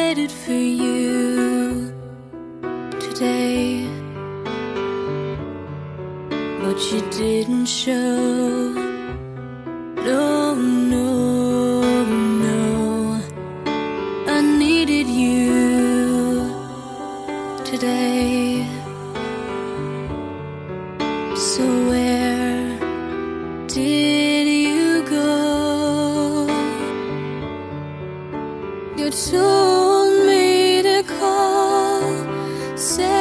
waited for you today, but you didn't show. No, no, no. I needed you today. So where did you go? You told me to call, say